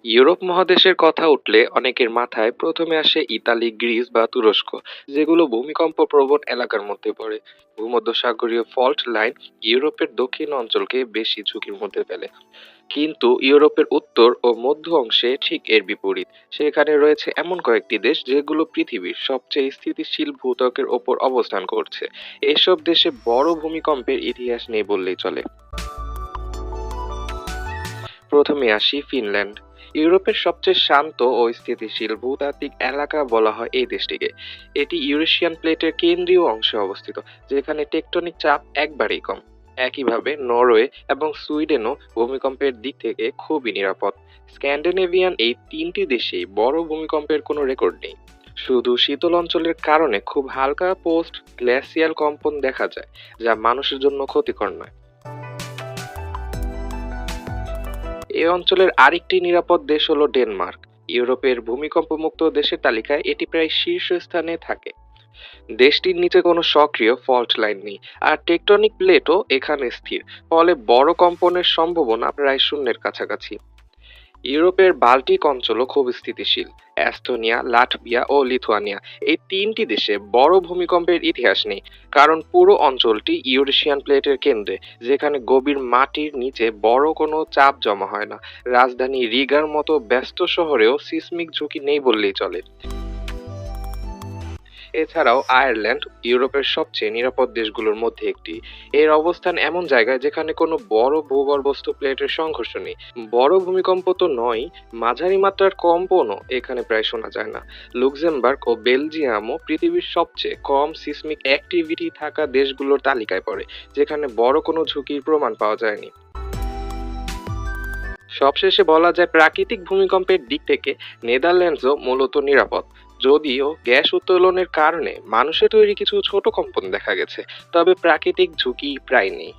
Europe মহাদেশের কথা উঠলে অনেকের মাথায় প্রথমে আসে ইতালি, গ্রিস বা তুরস্ক, যেগুলো ভূমিকম্প প্রবণ এলাকার মধ্যে পড়ে। ভূমধ্যসাগরীয় ফল্ট লাইন ইউরোপের দক্ষিণ অঞ্চলকে বেশি ঝুঁকির মধ্যে ফেলে। কিন্তু ইউরোপের উত্তর ও মধ্য অংশে ঠিক এর বিপরীত। সেখানে রয়েছে এমন কয়েকটি দেশ যেগুলো পৃথিবীর সবচেয়ে স্থিতিশীল ভূত্বকের ওপর অবস্থান করছে। এসব দেশে বড় ভূমিকম্পের ইতিহাস নেই বললেই চলে। প্রথমে আসি ফিনল্যান্ড। ইউরোপের সবচেয়ে শান্ত ও স্থিতিশীল ভূতাত্ত্বিক এলাকা বলা হয় এই দেশটিকে। এটি ইউরেশিয়ান প্লেটের কেন্দ্রীয় অংশে অবস্থিত, যেখানে টেকটনিক চাপ একবারেই কম। একইভাবে নরওয়ে এবং সুইডেনও ভূমিকম্পের দিক থেকে খুবই নিরাপদ। স্ক্যান্ডিনেভিয়ান এই তিনটি দেশেই বড় ভূমিকম্পের কোনো রেকর্ড নেই। শুধু শীতল অঞ্চলের কারণে খুব হালকা পোস্ট গ্লেসিয়াল কম্পন দেখা যায়, যা মানুষের জন্য ক্ষতিকর নয়। এই অঞ্চলের আরেকটি নিরাপদ দেশ হলো ডেনমার্ক। ইউরোপের ভূমিকম্পমুক্ত দেশের তালিকায় এটি প্রায় শীর্ষস্থানে থাকে। দেশটির নিচে কোনো সক্রিয় ফল্ট লাইন নেই, আর টেকটনিক প্লেটও এখানে স্থির। ফলে বড় কম্পনের সম্ভাবনা প্রায় শূন্যের কাছাকাছি। ইউরোপের বাল্টিক অঞ্চলও খুব স্থিতিশীল। এস্তোনিয়া, লাটভিয়া ও লিথুয়ানিয়া এই তিনটি দেশে বড় ভূমিকম্পের ইতিহাস নেই, কারণ পুরো অঞ্চলটি ইউরেশিয়ান প্লেটের কেন্দ্রে, যেখানে গভীর মাটির নিচে বড় কোনো চাপ জমা হয় না। রাজধানী রিগার মতো ব্যস্ত শহরেও সিসমিক ঝুঁকি নেই বললেই চলে। এছাড়াও আয়ারল্যান্ড ইউরোপের সবচেয়ে নিরাপদ দেশগুলোর মধ্যে একটি। এর অবস্থান এমন জায়গায় যেখানে কোনো বড় ভূগর্ভস্থ প্লেটের সংঘর্ষ নেই। বড় ভূমিকম্প তো নয়, মাঝারি মাত্রার কম্পনও এখানে প্রায় শোনা যায় না। লুক্সেমবার্গ ও বেলজিয়ামও পৃথিবীর সবচেয়ে কম সিসমিক অ্যাক্টিভিটি থাকা দেশগুলোর তালিকায় পড়ে, যেখানে বড় কোনো ঝুঁকির প্রমাণ পাওয়া যায়নি। সবশেষে বলা যায়, প্রাকৃতিক ভূমিকম্পের দিক থেকে নেদারল্যান্ডসও মূলত নিরাপদ। যদিও গ্যাস উত্তোলনের কারণে মানুষের তৈরি কিছু ছোট কম্পন দেখা গেছে, তবে প্রাকৃতিক ঝুঁকি প্রায় নেই।